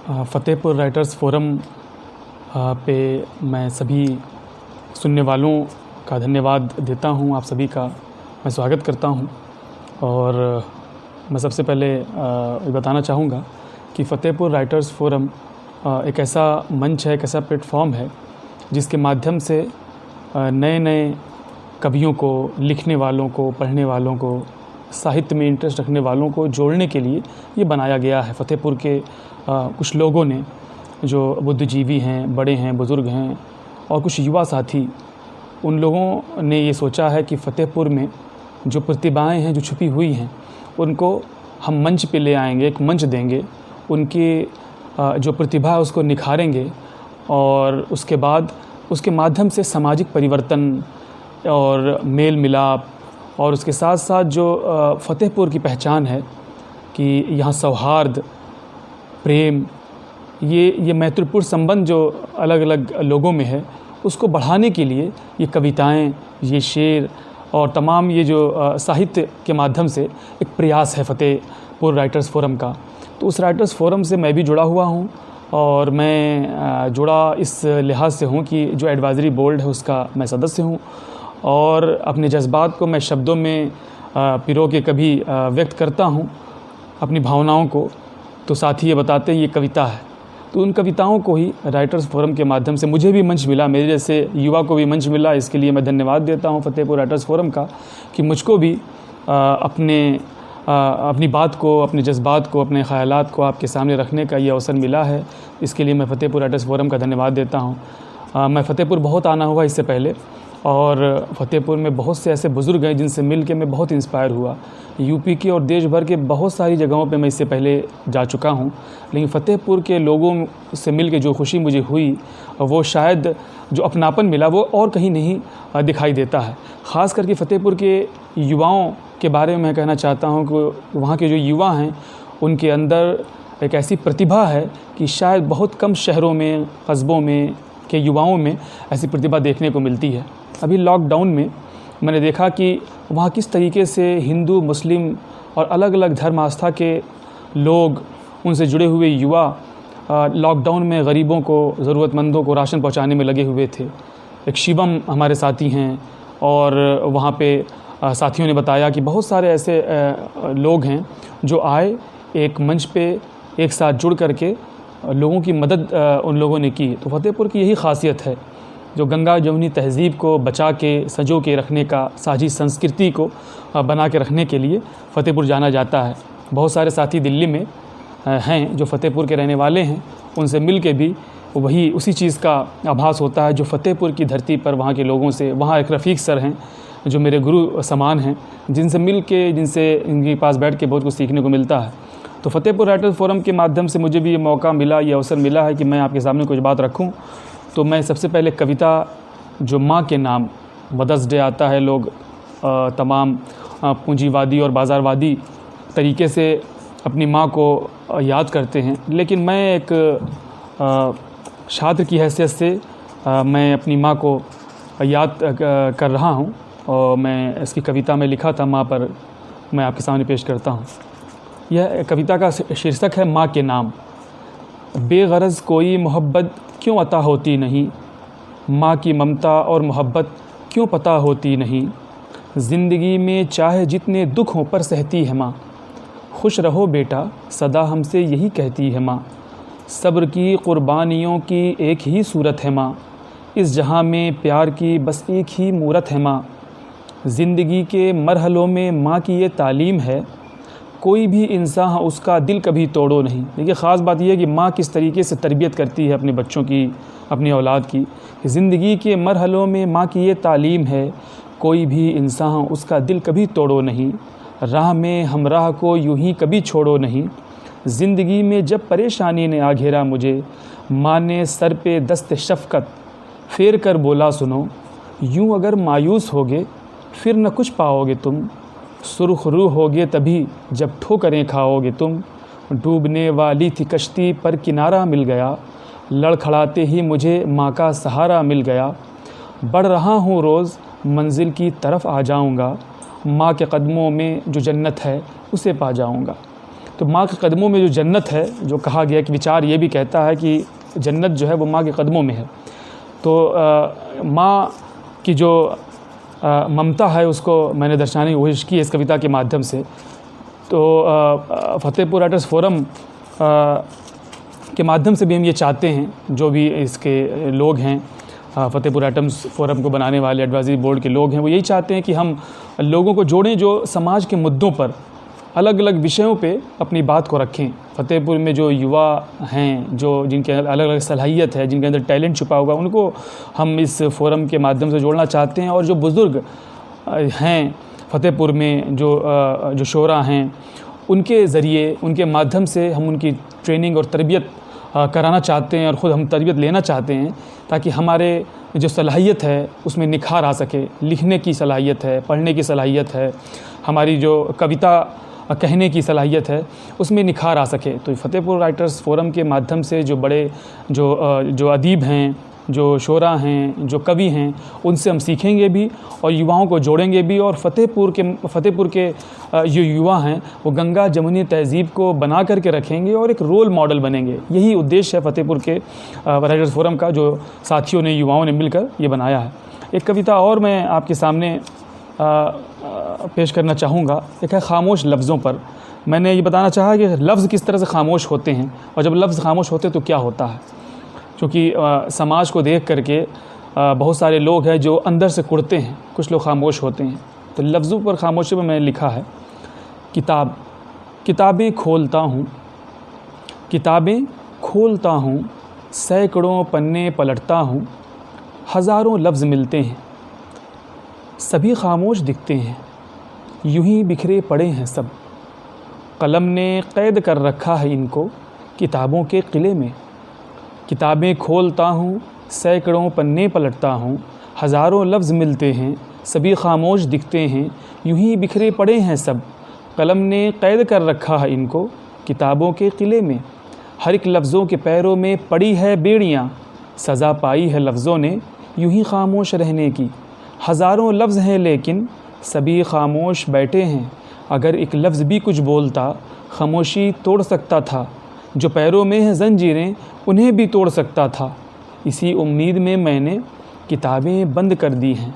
Fatehpur writers forum पे मैं सभी सुनने वालों का धन्यवाद देता हूं। आप सभी का मैं स्वागत करता हूं और मैं सबसे पहले ये बताना चाहूँगा कि फ़तेहपुर राइटर्स फ़ोरम एक ऐसा मंच है, एक ऐसा प्लेटफॉर्म है जिसके माध्यम से नए नए कवियों को, लिखने वालों को, पढ़ने वालों को, साहित्य में इंटरेस्ट रखने वालों को जोड़ने के लिए ये बनाया गया है। फ़तेहपुर के कुछ लोगों ने, जो बुद्धिजीवी हैं, बड़े हैं, बुज़ुर्ग हैं और कुछ युवा साथी, उन लोगों ने ये सोचा है कि फ़तेहपुर में जो प्रतिभाएं हैं, जो छुपी हुई हैं, उनको हम मंच पे ले आएंगे, एक मंच देंगे, उनकी जो प्रतिभा है उसको निखारेंगे और उसके बाद उसके माध्यम से सामाजिक परिवर्तन और मेल मिलाप और उसके साथ साथ जो फ़तेहपुर की पहचान है कि यहाँ सौहार्द, प्रेम, ये मैत्रीपूर्ण संबंध जो अलग अलग लोगों में है, उसको बढ़ाने के लिए ये कविताएं, ये शेर और तमाम ये जो साहित्य के माध्यम से एक प्रयास है फ़तेहपुर राइटर्स फ़ोरम का। तो उस राइटर्स फ़ोरम से मैं भी जुड़ा हुआ हूँ और मैं जुड़ा इस लिहाज से हूँ कि जो एडवाइज़री बोर्ड है उसका मैं सदस्य हूँ और अपने जज्बात को मैं शब्दों में पिरो के कभी व्यक्त करता हूँ, अपनी भावनाओं को। तो साथ ही ये बताते हैं ये कविता है, तो उन कविताओं को ही राइटर्स फ़ोरम के माध्यम से मुझे भी मंच मिला, मेरे जैसे युवा को भी मंच मिला। इसके लिए मैं धन्यवाद देता हूँ फ़तेहपुर राइटर्स फ़ोरम का कि मुझको भी अपनी बात को, अपने जज्बात को, अपने ख़यालात को आपके सामने रखने का ये अवसर मिला है। इसके लिए मैं फ़तेहपुर राइटर्स फ़ोरम का धन्यवाद देता हूँ। मैं फ़तेहपुर बहुत आना हुआ इससे पहले और फ़तेहपुर में बहुत से ऐसे बुज़ुर्ग हैं जिनसे मिल के मैं बहुत इंस्पायर हुआ। यूपी के और देश भर के बहुत सारी जगहों पे मैं इससे पहले जा चुका हूँ, लेकिन फ़तेहपुर के लोगों से मिल के जो खुशी मुझे हुई, वो शायद जो अपनापन मिला वो और कहीं नहीं दिखाई देता है। ख़ास करके फ़तेहपुर के युवाओं के बारे में मैं कहना चाहता हूँ कि वहाँ के जो युवा हैं उनके अंदर एक ऐसी प्रतिभा है कि शायद बहुत कम शहरों में, कस्बों में के युवाओं में ऐसी प्रतिभा देखने को मिलती है। अभी लॉकडाउन में मैंने देखा कि वहाँ किस तरीके से हिंदू, मुस्लिम और अलग अलग धर्म आस्था के लोग, उनसे जुड़े हुए युवा लॉकडाउन में गरीबों को, ज़रूरतमंदों को राशन पहुँचाने में लगे हुए थे। एक शिवम हमारे साथी हैं और वहाँ पे साथियों ने बताया कि बहुत सारे ऐसे लोग हैं जो आए, एक मंच पे एक साथ जुड़ करके लोगों की मदद उन लोगों ने की। तो फ़तेहपुर की यही ख़ासियत है, जो गंगा जमुनी तहज़ीब को बचा के, संजो के रखने का, साझी संस्कृति को बना के रखने के लिए फ़तेहपुर जाना जाता है। बहुत सारे साथी दिल्ली में हैं जो फ़तेहपुर के रहने वाले हैं, उनसे मिल के भी वही उसी चीज़ का आभास होता है जो फ़तेहपुर की धरती पर वहाँ के लोगों से। वहाँ एक रफ़ीक सर हैं जो मेरे गुरु समान हैं, जिनसे मिल के, जिनसे इनके पास बैठ के बहुत कुछ सीखने को मिलता है। तो फ़तेहपुर राइटर्स फ़ोरम के माध्यम से मुझे भी ये मौका मिला, ये अवसर मिला है कि मैं आपके सामने कुछ बात रखूं। तो मैं सबसे पहले कविता जो माँ के नाम, मदर्स डे आता है, लोग तमाम पूंजीवादी और बाज़ारवादी तरीके से अपनी माँ को याद करते हैं, लेकिन मैं एक छात्र की हैसियत से मैं अपनी माँ को याद कर रहा हूँ और मैं इसकी कविता में लिखा था माँ पर, मैं आपके सामने पेश करता हूँ। यह कविता का शीर्षक है माँ के नाम। बेगरज़ कोई मोहब्बत क्यों अता होती नहीं, माँ की ममता और मोहब्बत क्यों पता होती नहीं। ज़िंदगी में चाहे जितने दुख हों पर सहती है माँ, खुश रहो बेटा सदा हमसे यही कहती है माँ। सब्र की क़ुरबानियों की एक ही सूरत है माँ, इस जहाँ में प्यार की बस एक ही मूरत है माँ। ज़िंदगी के मरहलों में माँ की ये तालीम है, कोई भी इंसान उसका दिल कभी तोड़ो नहीं। देखिए, ख़ास बात यह है कि माँ किस तरीके से तरबियत करती है अपने बच्चों की, अपनी औलाद की। ज़िंदगी के मरहलों में माँ की ये तालीम है, कोई भी इंसान उसका दिल कभी तोड़ो नहीं। राह में हमराह को यूं ही कभी छोड़ो नहीं। ज़िंदगी में जब परेशानी ने आ घेरा मुझे, माँ ने सर पे दस्त शफ़क़त फेर कर बोला सुनो। यूं अगर मायूस होगे फिर न कुछ पाओगे तुम, सुर्ख़ रूह होगे तभी जब ठोकरें खाओगे तुम। डूबने वाली थी कश्ती पर किनारा मिल गया, लड़खड़ाते ही मुझे माँ का सहारा मिल गया। बढ़ रहा हूँ रोज़ मंजिल की तरफ आ जाऊँगा, माँ के कदमों में जो जन्नत है उसे पा जाऊँगा। तो माँ के कदमों में जो जन्नत है, जो कहा गया कि विचार ये भी कहता है कि जन्नत जो है वो माँ के कदमों में है। तो माँ की जो ममता है उसको मैंने दर्शाने की कोशिश की है इस कविता के माध्यम से। तो फतेहपुर राइटर्स फोरम के माध्यम से भी हम ये चाहते हैं, जो भी इसके लोग हैं, फतेहपुर राइटर्स फोरम को बनाने वाले एडवाइजरी बोर्ड के लोग हैं, वो यही चाहते हैं कि हम लोगों को जोड़ें जो समाज के मुद्दों पर अलग अलग विषयों पे अपनी बात को रखें। फतेहपुर में जो युवा हैं, जो जिनके अलग अलग सलाहियत है, जिनके अंदर टैलेंट छुपा हुआ, उनको हम इस फोरम के माध्यम से जोड़ना चाहते हैं। और जो बुज़ुर्ग हैं फतेहपुर में, जो शोरा हैं, उनके ज़रिए, उनके माध्यम से हम उनकी ट्रेनिंग और तरबियत कराना चाहते हैं और ख़ुद हम तरबियत लेना चाहते हैं, ताकि हमारे जो सलाहियत है उसमें निखार आ सके। लिखने की सलाहियत है, पढ़ने की सलाहियत है, हमारी जो कविता कहने की सलाहियत है उसमें निखार आ सके। तो फतेहपुर राइटर्स फोरम के माध्यम से जो बड़े जो अदीब हैं, जो शोरा हैं, जो कवि हैं, उनसे हम सीखेंगे भी और युवाओं को जोड़ेंगे भी। और फतेहपुर के जो युवा हैं वो गंगा जमुनी तहज़ीब को बना करके रखेंगे और एक रोल मॉडल बनेंगे। यही उद्देश्य है फतेहपुर के राइटर्स फोरम का, जो साथियों ने, युवाओं ने मिलकर ये बनाया है। एक कविता और मैं आपके सामने पेश करना चाहूँगा। एक है खामोश लफ्ज़ों पर। मैंने ये बताना चाहा कि लफ्ज़ किस तरह से खामोश होते हैं और जब लफ्ज़ खामोश होते हैं तो क्या होता है। क्योंकि समाज को देख करके बहुत सारे लोग हैं जो अंदर से कुढ़ते हैं, कुछ लोग खामोश होते हैं। तो लफ्ज़ों पर खामोशी में मैंने लिखा है, किताबें खोलता हूँ, किताबें खोलता हूँ, सैकड़ों पन्ने पलटता हूँ, हज़ारों लफ्ज़ मिलते हैं, सभी खामोश दिखते हैं, यूं ही बिखरे पड़े हैं सब। कलम ने कैद कर रखा है इनको किताबों के किले में। किताबें खोलता हूँ, सैकड़ों पन्ने पलटता हूँ, हज़ारों लफ्ज़ मिलते हैं, सभी खामोश दिखते हैं, यूं ही बिखरे पड़े हैं सब। कलम ने कैद कर रखा है इनको किताबों के किले में। हर एक लफ्ज़ों के पैरों में पड़ी है बेड़ियाँ, सज़ा पाई है लफ्ज़ों ने यूं ही खामोश रहने की। हज़ारों लफ्ज़ हैं लेकिन सभी खामोश बैठे हैं, अगर एक लफ्ज़ भी कुछ बोलता खामोशी तोड़ सकता था। जो पैरों में हैं ज़ंजीरें उन्हें भी तोड़ सकता था। इसी उम्मीद में मैंने किताबें बंद कर दी हैं,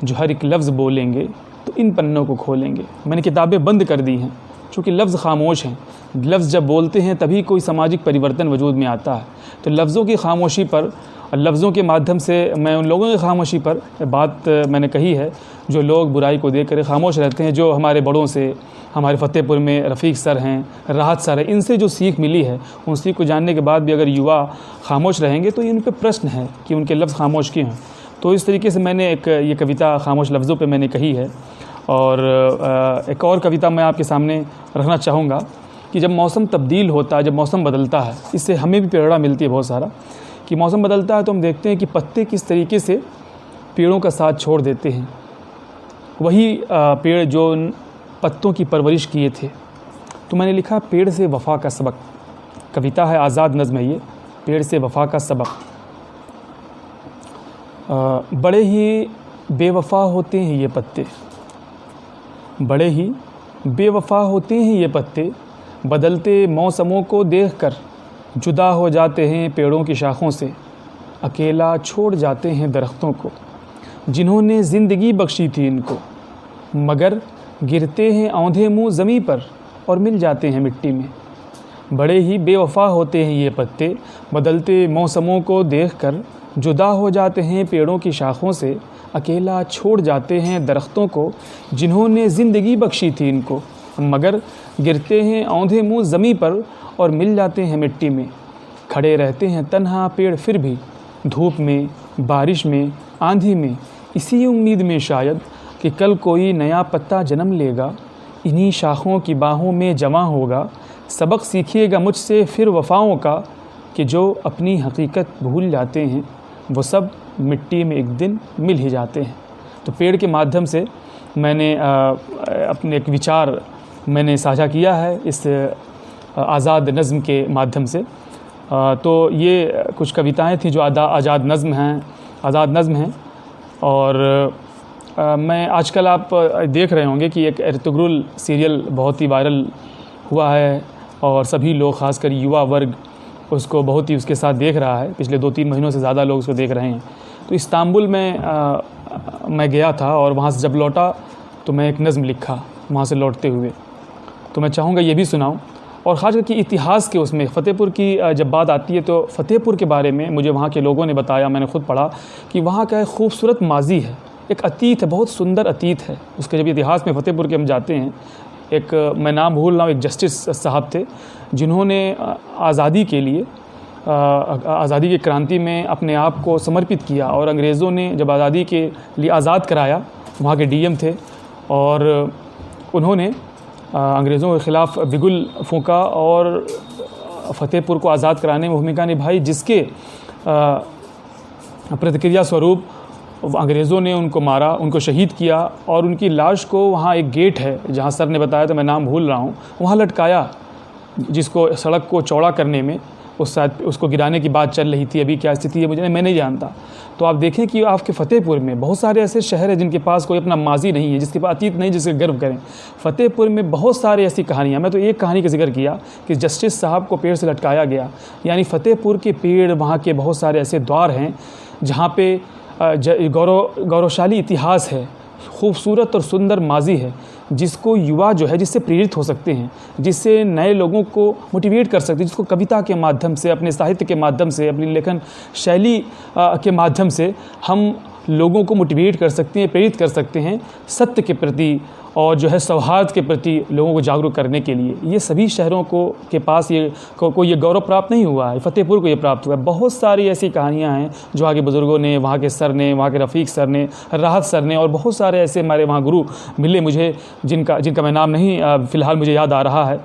जो हर एक लफ्ज़ बोलेंगे तो इन पन्नों को खोलेंगे। मैंने किताबें बंद कर दी हैं क्योंकि लफ्ज़ खामोश हैं। लफ्ज़ जब बोलते हैं तभी कोई सामाजिक परिवर्तन वजूद में आता है। तो लफ्ज़ों की खामोशी पर, लफ्ज़ों के माध्यम से मैं उन लोगों की खामोशी पर बात मैंने कही है जो लोग बुराई को देख कर खामोश रहते हैं। जो हमारे बड़ों से, हमारे फतेहपुर में रफ़ीक सर हैं, राहत सर हैं, इनसे जो सीख मिली है, उन सीख को जानने के बाद भी अगर युवा खामोश रहेंगे तो इन पे प्रश्न है कि उनके लफ्ज़ खामोश क्यों हैं। तो इस तरीके से मैंने ये कविता खामोश लफ्ज़ों पे मैंने कही है। और एक और कविता मैं आपके सामने रखना चाहूँगा कि जब मौसम तब्दील होता है, जब मौसम बदलता है, इससे हमें भी प्रेरणा मिलती है बहुत सारा कि मौसम बदलता है तो हम देखते हैं कि पत्ते किस तरीके से पेड़ों का साथ छोड़ देते हैं। वही पेड़ जो पत्तों की परवरिश किए थे। तो मैंने लिखा पेड़ से वफ़ा का सबक। कविता है, आज़ाद नज़्म है ये, पेड़ से वफ़ा का सबक। बड़े ही बेवफ़ा होते हैं ये पत्ते, बड़े ही बेवफ़ा होते हैं ये पत्ते, बदलते मौसमों को देखकर जुदा हो जाते हैं पेड़ों की शाखों से, अकेला छोड़ जाते हैं दरख्तों को जिन्होंने ज़िंदगी बख्शी थी इनको, मगर गिरते हैं औंधे मुँह ज़मीं पर और मिल जाते हैं मिट्टी में। बड़े ही बेवफ़ा होते हैं ये पत्ते, बदलते मौसमों को देखकर जुदा हो जाते हैं पेड़ों की शाखों से, अकेला छोड़ जाते हैं दरख्तों को जिन्होंने ज़िंदगी बख्शी थी इनको, मगर गिरते हैं औंधे मुँह ज़मीं पर और मिल जाते हैं मिट्टी में। खड़े रहते हैं तन्हा पेड़ फिर भी, धूप में, बारिश में, आंधी में, इसी उम्मीद में शायद कि कल कोई नया पत्ता जन्म लेगा, इन्हीं शाखों की बाहों में जमा होगा। सबक सीखिएगा मुझसे फिर वफ़ाओं का कि जो अपनी हकीकत भूल जाते हैं वो सब मिट्टी में एक दिन मिल ही जाते हैं। तो पेड़ के माध्यम से मैंने अपने एक विचार मैंने साझा किया है इस आज़ाद नज़्म के माध्यम से। तो ये कुछ कविताएं थी जो आज़ाद नज़्म हैं। और मैं आजकल आप देख रहे होंगे कि एक एर्तुगरुल सीरियल बहुत ही वायरल हुआ है, और सभी लोग, ख़ासकर युवा वर्ग, उसको बहुत ही उसके साथ देख रहा है। पिछले 2-3 महीनों से ज़्यादा लोग उसको देख रहे हैं। तो इस्तांबुल में मैं गया था और वहाँ से जब लौटा तो मैं एक नज़्म लिखा वहाँ से लौटते हुए, तो मैं चाहूँगा ये भी सुनाऊँ। और ख़ास करके इतिहास के उसमें फ़तेहपुर की जब बात आती है तो फ़तेहपुर के बारे में मुझे वहाँ के लोगों ने बताया, मैंने ख़ुद पढ़ा कि वहाँ का एक खूबसूरत माजी है, एक अतीत है, बहुत सुंदर अतीत है उसके। जब इतिहास में फ़तेहपुर के हम जाते हैं, एक मैं नाम भूल रहा हूँ, एक जस्टिस साहब थे जिन्होंने आज़ादी के लिए, आज़ादी की क्रांति में अपने आप को समर्पित किया और अंग्रेज़ों ने जब आज़ादी के लिए आज़ाद कराया, वहाँ के डीएम थे और उन्होंने अंग्रेज़ों के ख़िलाफ़ बिगुल फूंका और फ़तेहपुर को आज़ाद कराने में भूमिका निभाई, जिसके प्रतिक्रिया स्वरूप अंग्रेज़ों ने उनको मारा, उनको शहीद किया और उनकी लाश को वहाँ एक गेट है जहाँ सर ने बताया तो मैं नाम भूल रहा हूँ, वहाँ लटकाया, जिसको सड़क को चौड़ा करने में उसको गिराने की बात चल रही थी। अभी क्या स्थिति है मैं नहीं जानता। तो आप देखें कि आपके फ़तेहपुर में बहुत सारे ऐसे शहर हैं जिनके पास कोई अपना माजी नहीं है, जिसके पास अतीत नहीं, जिसके गर्व करें। फ़तेहपुर में बहुत सारी ऐसी कहानियाँ, मैं तो एक कहानी का जिक्र किया कि जस्टिस साहब को पेड़ से लटकाया गया। यानी फ़तेहपुर के पेड़, वहाँ के बहुत सारे ऐसे द्वार हैं जहाँ पे गौरवशाली इतिहास है, खूबसूरत और सुंदर माजी है, जिसको युवा जो है जिससे प्रेरित हो सकते हैं, जिससे नए लोगों को मोटिवेट कर सकते हैं, जिसको कविता के माध्यम से, अपने साहित्य के माध्यम से, अपनी लेखन शैली के माध्यम से हम लोगों को मोटिवेट कर सकते हैं, प्रेरित कर सकते हैं सत्य के प्रति और जो है सौहार्द के प्रति लोगों को जागरूक करने के लिए। ये सभी शहरों के पास को ये गौरव प्राप्त नहीं हुआ है, फ़तेहपुर को ये प्राप्त हुआ है। बहुत सारी ऐसी कहानियाँ हैं जो वहाँ के बुज़ुर्गों ने, वहाँ के सर ने, वहाँ के रफ़ीक सर ने, राहत सर ने और बहुत सारे ऐसे हमारे वहाँ गुरु मिले मुझे, जिनका मैं नाम नहीं फ़िलहाल मुझे याद आ रहा है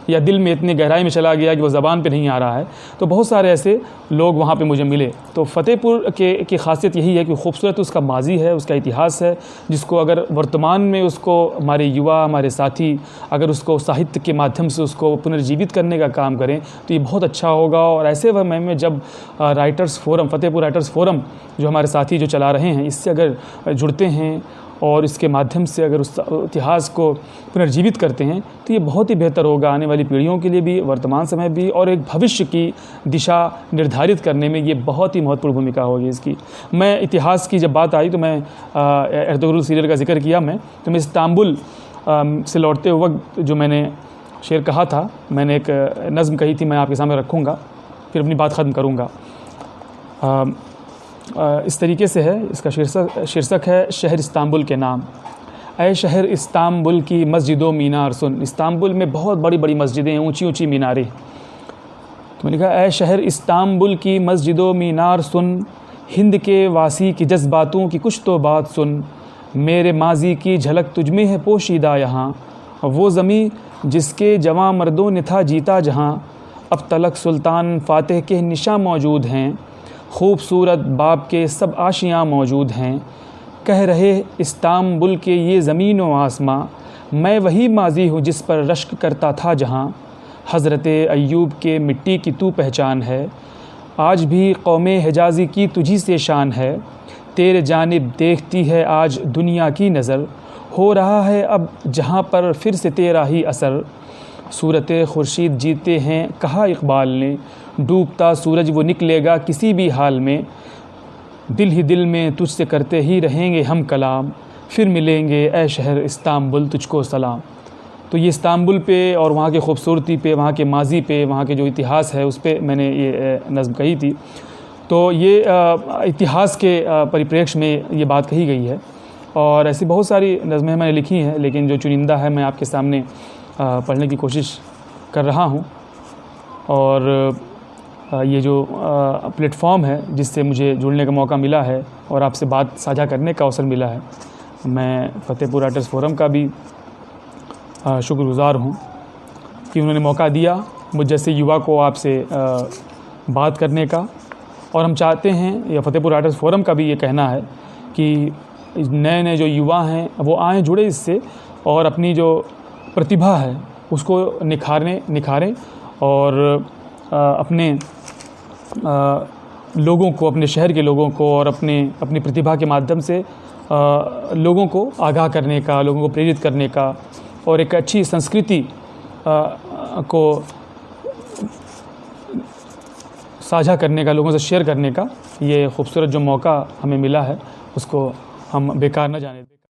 या दिल में इतनी गहराई में चला गया कि वो ज़बान पे नहीं आ रहा है। तो बहुत सारे ऐसे लोग वहाँ पे मुझे मिले। तो फ़तेहपुर की ख़ासियत यही है कि खूबसूरत उसका माजी है, उसका इतिहास है, जिसको अगर वर्तमान में उसको हमारे युवा, हमारे साथी अगर उसको साहित्य के माध्यम से उसको पुनर्जीवित करने का काम करें तो ये बहुत अच्छा होगा। और ऐसे समय में जब writers forum, Fatehpur writers forum जो हमारे साथी जो चला रहे हैं, इससे अगर जुड़ते हैं और इसके माध्यम से अगर उस इतिहास को पुनर्जीवित करते हैं तो ये बहुत ही बेहतर होगा आने वाली पीढ़ियों के लिए भी, वर्तमान समय भी, और एक भविष्य की दिशा निर्धारित करने में ये बहुत ही महत्वपूर्ण भूमिका होगी इसकी। मैं इतिहास की जब बात आई तो मैं एर्तुगरुल सीरियल का जिक्र किया मैं इस्तांबुल से लौटते वक्त जो मैंने शेर कहा था, मैंने एक नज़्म कही थी, मैं आपके सामने रखूँगा फिर अपनी बात ख़त्म करूँगा। इस तरीके से है, इसका शीर्षक है शहर इस्तांबुल के नाम। ऐ शहर इस्तांबुल की मस्जिदों मीनार सुन। इस्तांबुल में बहुत बड़ी बड़ी मस्जिदें हैं, ऊंची ऊंची मीनारें। तो मैंने कहा ऐ शहर इस्तांबुल की मस्जिदों मीनार सुन, हिंद के वासी की जज्बातों की कुछ तो बात सुन। मेरे माजी की झलक तुझमें है पोशीदा यहाँ, वो ज़मीं जिसके जवां मर्दों ने था जीता जहाँ। अब तलक सुल्तान फ़ातिह के निशां मौजूद हैं, खूबसूरत बाप के सब आशियाँ मौजूद हैं। कह रहे इस्तांबुल के ये ज़मीन व आसमां, मैं वही माजी हूँ जिस पर रश्क करता था जहाँ। हज़रत अय्यूब के मिट्टी की तू पहचान है, आज भी कौमे हिजाज़ी की तुझी से शान है। तेरे जानिब देखती है आज दुनिया की नज़र, हो रहा है अब जहाँ पर फिर से तेरा ही असर। सूरत खुर्शीद जीते हैं कहा इकबाल ने, डूबता सूरज वो निकलेगा किसी भी हाल में। दिल ही दिल में तुझसे करते ही रहेंगे हम कलाम, फिर मिलेंगे ऐ शहर इस्तांबुल तुझको सलाम। तो ये इस्तांबुल पे और वहाँ की खूबसूरती पे, वहाँ के माजी पे, वहाँ के जो इतिहास है उस पे मैंने ये नज़्म कही थी। तो ये इतिहास के परिप्रेक्ष्य में ये बात कही गई है और ऐसी बहुत सारी नज़में मैंने लिखी हैं, लेकिन जो चुनिंदा है मैं आपके सामने पढ़ने की कोशिश कर रहा हूँ। और ये जो प्लेटफॉर्म है जिससे मुझे जुड़ने का मौका मिला है और आपसे बात साझा करने का अवसर मिला है, मैं फ़तेहपुर राइटर्स फोरम का भी शुक्रगुज़ार हूँ कि उन्होंने मौका दिया मुझ जैसे युवा को आपसे बात करने का। और हम चाहते हैं, या फ़तेहपुर राइटर्स फोरम का भी ये कहना है कि नए नए जो युवा हैं वो आएँ, जुड़े इससे और अपनी जो प्रतिभा है उसको निखारें और अपने लोगों को, अपने शहर के लोगों को और अपनी प्रतिभा के माध्यम से लोगों को आगाह करने का, लोगों को प्रेरित करने का और एक अच्छी संस्कृति को साझा करने का, लोगों से शेयर करने का ये खूबसूरत जो मौका हमें मिला है उसको हम बेकार न जाने दें।